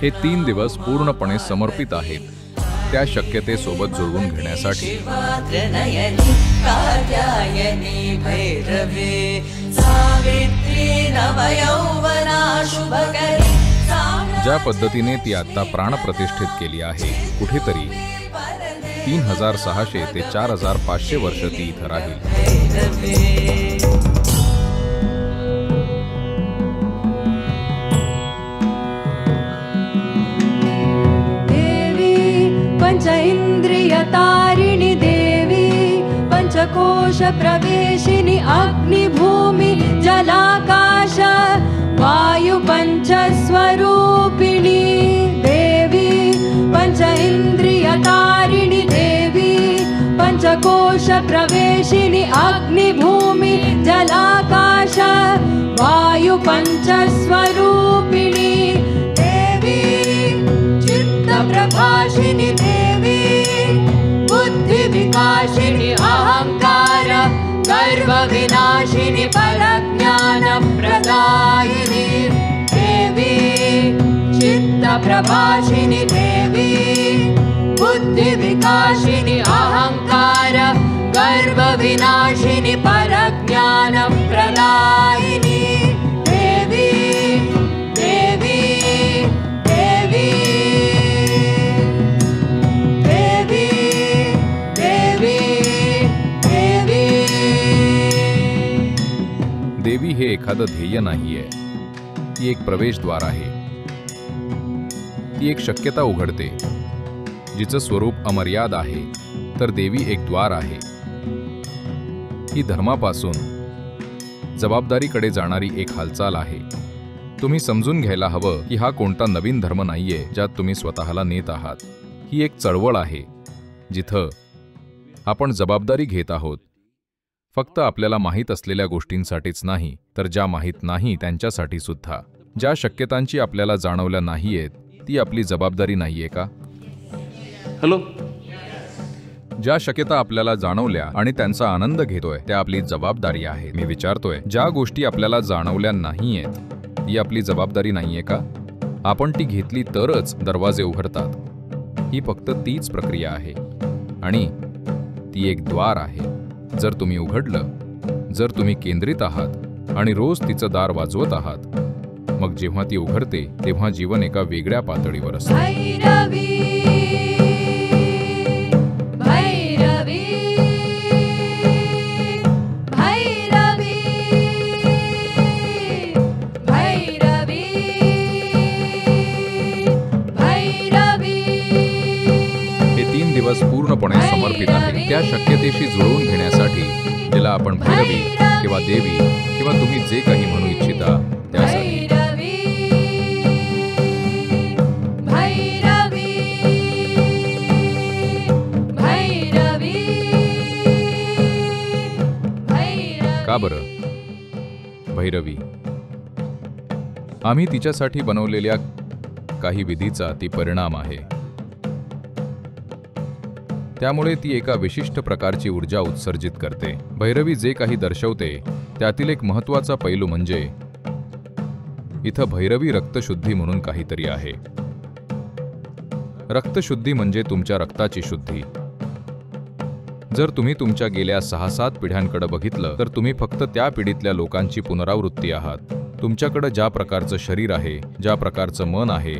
हे 3 दिवस पूर्णपणे समर्पित आहेत त्या शक्यतेसोबत जुळवून घेण्यासाठी। ज्या पद्धतीने ती आता प्राणप्रतिष्ठित केली आहे, कुठेतरी 3600 ते 4500 वर्ष ती इथं राहील। पंच इंद्रिय तारिणी देवी, पंचकोश प्रवेशिनी अग्निभूमि जलाकाश वायु पंचस्वरूपिणी देवी, पंच इंद्रिय तारिणी देवी, पंचकोश प्रवेशिनी अग्निभूमि जलाकाश वायु पंचस्वरूपिणी देवी, चित्त प्रभाषिनी देवी, बुद्धि विकासिनी अहंकार गर्व विनाशिनी परज्ञान प्रदायिनी देवी, चित्त प्रभाषिनी देवी, बुद्धि विकासिनी अहंकार गर्व विनाशिनी परज्ञान प्रदायिनी देवी, देवी, देवी, देवी हे एखादं ध्येय नाहीये, ती एक प्रवेशद्वार आहे। ती एक शक्यता उघडते जिचं स्वरूप अमर्याद आहे, तर देवी एक द्वार आहे। ही धर्मापासून जबाबदारीकडे जाणारी एक हालचाल आहे। तुम्ही समजून घ्यायला हवं की हा कोणता नवीन धर्म नाहीये ज्यात तुम्ही स्वतःला नेत आहात। ही एक चळवळ आहे जिथं आपण जबाबदारी घेत आहोत, फक्त आपल्याला माहीत असलेल्या गोष्टींसाठीच नाही, तर ज्या माहीत नाही त्यांच्यासाठी सुद्धा। ज्या शक्यतांची आपल्याला जाणवल्या नाहीयेत ती आपली जबाबदारी नाहीये का? हॅलो, ज्या शक्यता आपल्याला जाणवल्या आणि त्यांचा आनंद घेतोय त्या आपली जबाबदारी आहे। मी विचारतोय, ज्या गोष्टी आपल्याला जाणवल्या नाहीयेत ती आपली जबाबदारी नाहीये का? आपण ती घेतली तरच दरवाजे उघडतात। ही फक्त तीच प्रक्रिया आहे आणि ती एक द्वार आहे। जर तुम्ही उघडलं, जर तुम्ही केंद्रित आहात आणि रोज तिचं दार वाजवत आहात, मग जेव्हा ती उघडते तेव्हा जीवन एका वेगळ्या पातळीवर असतं। भैरवी, भैरवी, भैरवी, भैरवी, भैरवी। हे 3 दिवस पूर्णपणे समर्पित आहे त्या शक्यतेशी जुळवून घेण्यासाठी, जिला आपण भैरवी किंवा देवी किंवा तुम्ही जे काही म्हणू इच्छिता त्यासाठी। का बरं भैरवी? आम्ही तिच्यासाठी बनवलेल्या काही विधीचा ती परिणाम आहे। त्यामुळे ती एका विशिष्ट प्रकारची ऊर्जा उत्सर्जित करते। भैरवी जे काही दर्शवते त्यातील एक महत्त्वाचा पैलू म्हणजे इथं भैरवी रक्तशुद्धी म्हणून काहीतरी आहे। रक्तशुद्धी म्हणजे तुमच्या रक्ताची शुद्धी। जर तुम्ही तुमच्या गेल्या 6-7 पिढ्यांकडे बघितलं तर तुम्ही फक्त त्या पिढीतल्या लोकांची पुनरावृत्ती आहात। तुमच्याकडे ज्या प्रकारचं शरीर आहे, ज्या प्रकारचं मन आहे,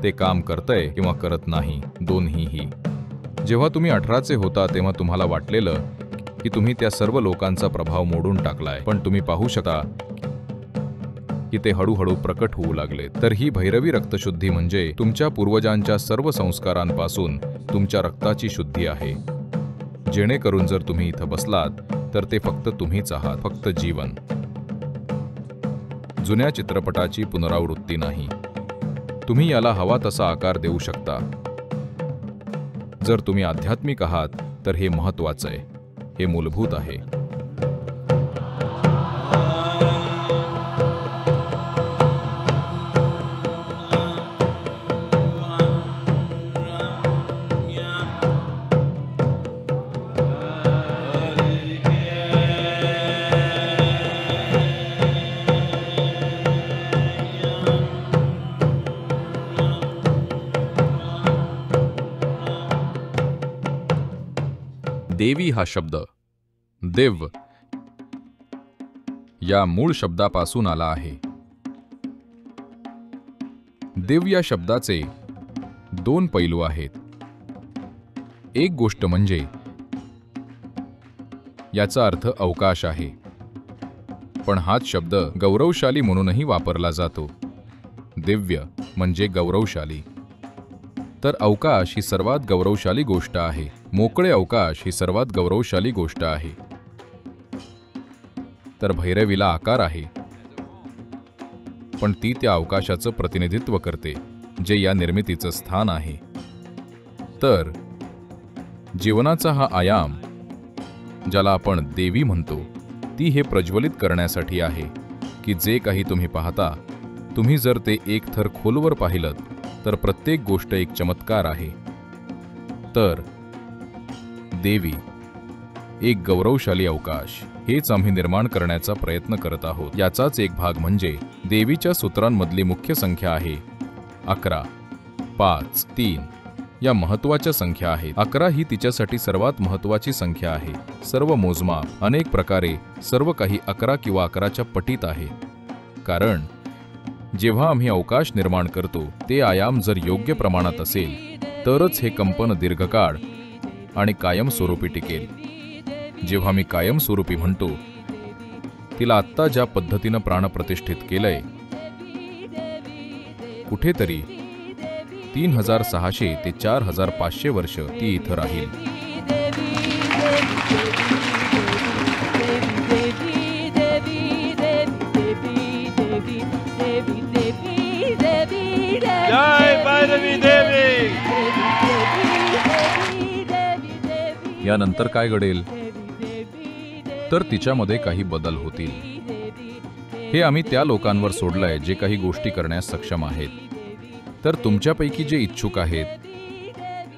ते काम करतंय किंवा करत नाही, दोन्हीही। जेव्हा तुम्ही 18चे होता तेव्हा तुम्हाला वाटलेलं की तुम्ही त्या सर्व लोकांचा प्रभाव मोडून टाकलाय, पण तुम्ही पाहू शकता की ते हळूहळू प्रकट होऊ लागले। तर ही भैरवी रक्तशुद्धी म्हणजे तुमच्या पूर्वजांच्या सर्व संस्कारांपासून तुमच्या रक्ताची शुद्धी आहे। जेणेकरून जर तुम्ही इथं बसलात तर ते फक्त तुम्हीच आहात, फक्त जीवन। जुन्या चित्रपटाची पुनरावृत्ती नाही। तुम्ही याला हवा तसा आकार देऊ शकता। जर तुम्ही आध्यात्मिक आहात तर हे महत्त्वाचं आहे, हे मूलभूत आहे। देवी हा शब्द देव या मूळ शब्दापासून आला आहे. देव या शब्दाचे दोन पैलू आहेत. एक गोष्ट म्हणजे याचा अर्थ अवकाश आहे, पण हाच शब्द गौरवशाली म्हणूनही वापरला जातो. दिव्य म्हणजे गौरवशाली, तर अवकाश ही सर्वात गौरवशाली गोष्ट आहे. मोकळे अवकाश ही सर्वात गौरवशाली गोष्ट आहे. तर भैरवीला आकार आहे, पण ती त्या अवकाशाचं प्रतिनिधित्व करते, जे या निर्मितीचं स्थान आहे. तर जीवनाचा हा आयाम, ज्याला आपण देवी म्हणतो, ती हे प्रज्वलित करण्यासाठी आहे की जे काही तुम्ही पाहता, तुम्ही जर ते एक थर खोलवर पाहिलं तर प्रत्येक गोष्ट एक चमत्कार आहे. तर देवी एक गौरवशाली अवकाश, हेच आम्ही निर्माण करण्याचा प्रयत्न करत आहोत. याचाच एक भाग म्हणजे देवीच्या सूत्रांमधली मुख्य संख्या आहे 11, 5, 3 या महत्वाच्या संख्या आहेत. 11 ही तिच्यासाठी सर्वात महत्वाची संख्या आहे. सर्व मोजमाप अनेक प्रकारे सर्व काही 11 किंवा 11च्या पटीत आहे. कारण जेव्हा आम्ही अवकाश निर्माण करतो, ते आयाम जर योग्य प्रमाणात असेल तरच हे कंपन दीर्घकाळ आणि कायमस्वरूपी टिकेल. जेव्हा मी कायमस्वरूपी म्हणतो, तिला आत्ता ज्या पद्धतीनं प्राणप्रतिष्ठित केलंय, कुठेतरी 3600 ते 4500 वर्ष ती इथं राहील. जय भैरवी देवी. यानंतर काय घडेल तर तिच्यामध्ये काही बदल होतील. हे आम्ही त्या लोकांवर सोडलंय जे काही गोष्टी करण्यास सक्षम आहेत. तर तुमच्यापैकी जे इच्छुक आहेत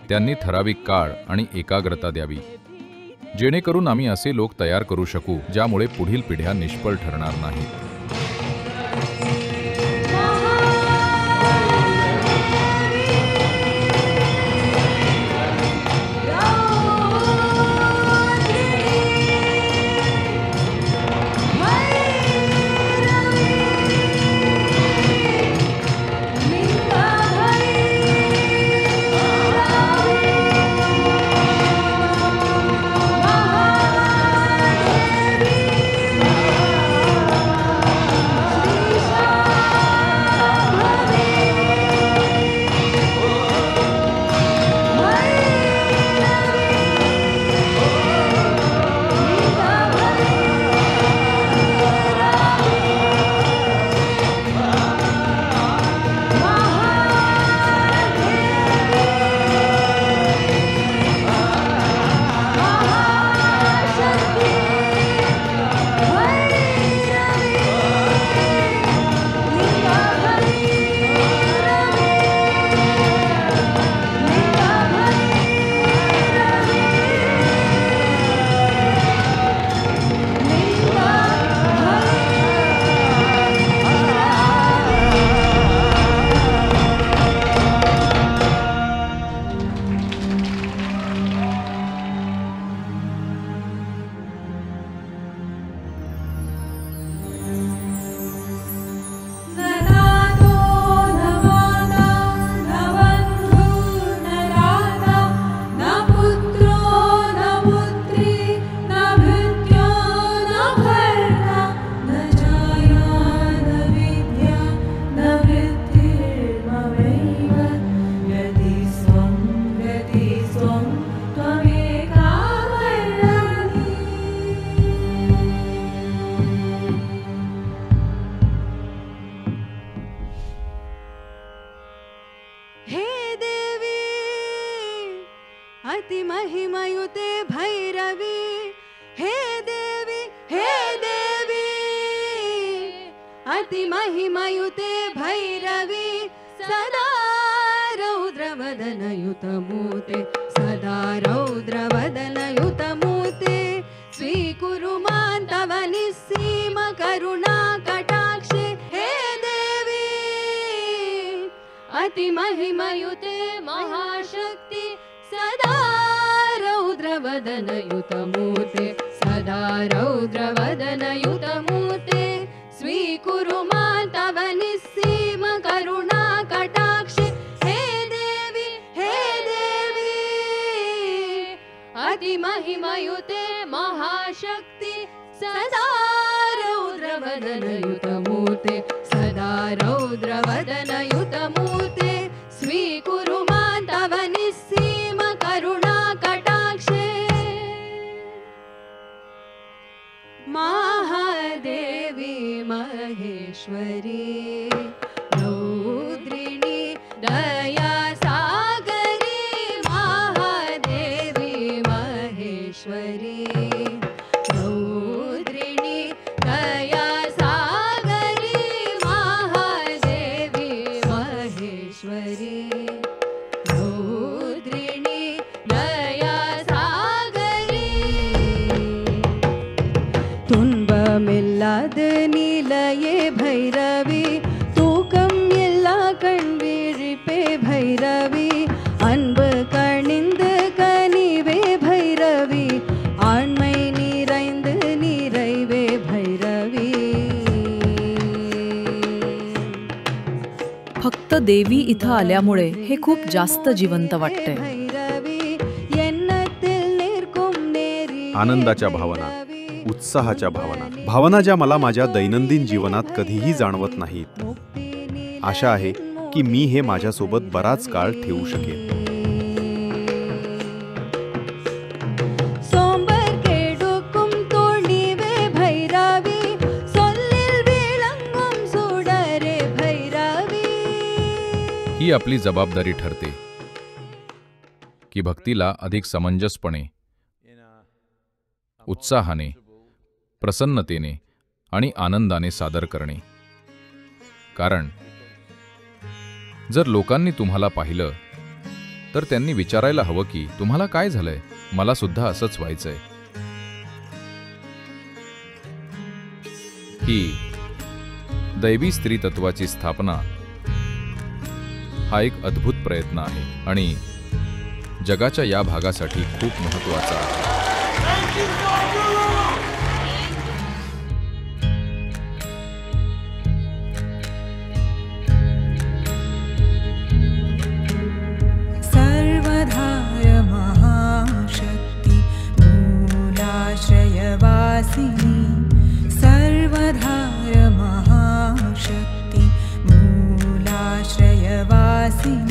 त्यांनी ठराविक काळ आणि एकाग्रता द्यावी, जेणेकरून आम्ही असे लोक तयार करू शकू ज्यामुळे पुढील पिढ्या निष्फळ ठरणार नाहीत. महिमयुते भैरवी, हे देवी, हे देवी, अति महिमयुते भैरवी, सदा रौद्रवदनयुतमूते, सदा रौद्रवदनयुतमूते, स्वीकुरु मां तव निस्सीम करुणा कटाक्षे, हे देवी, अति महिमयुते महाशक्ति, सदा रौद्र रौद्रवदनयुतमूर्ते सदा रौद्रवदनयुतमूर्ते स्वीकुरु मां तव निस्सीम करुणा कटाक्षे हे देवी अतिमहिमयुते महाशक्ति सदा रौद्रवदनयुतमूर्ते सदा रौद्रवदनयुतमूर्ते स्वीकुरु मां तव निस्सीम करुणा कटाक्षे महादेवी महेश्वरी रौद्रिणी दया सागरी महादेवी महेश्वरी रौद्रिणी दया सागरी महादेवी महेश्वरी रौद्रिणी दया सागरी துன்பமில்லாத நிலையே பைரவி தூக்கம் எல்லா கண் விழிப்பே பைரவி அன்பு கணிந்து கனிவே பைரவி ஆண்மை நிறைந்து நிறைவே பைரவி फक्त देवी इथं आल्यामुळे हे खूप जास्त जिवंत वाटते. भैरवी एन्नத்தில் நிற்கும் நேரி आनंदाच्या भावना, उत्साहाच्या भावना ज्या मला माझ्या दैनंदिन जीवनात कधीही जाणवत नाहीत. आशा आहे की मी हे माझ्यासोबत बराच काळ ठेवू शकेन. சோம்பர் கெடுக்கும் தோணிவே பைரவி சொல்லில் விளங்கும் சுடரே பைரவி ही आपली जबाबदारी ठरते की भक्तीला अधिक समंजसपणे, उत्साहाने, प्रसन्नतेने आणि आनंदाने सादर करणे. कारण जर लोकांनी तुम्हाला पाहिलं तर त्यांनी विचारायला हवं की तुम्हाला काय झालंय, मला सुद्धा असंच व्हायचंय. ही दैवी स्त्री तत्वाची स्थापना हा एक अद्भुत प्रयत्न आहे आणि जगाच्या या भागासाठी खूप महत्त्वाचा आहे. सर्वधार महाशक्ति मूलाश्रयवासिनी सर्वधार महाशक्ति मूलाश्रयवासिनी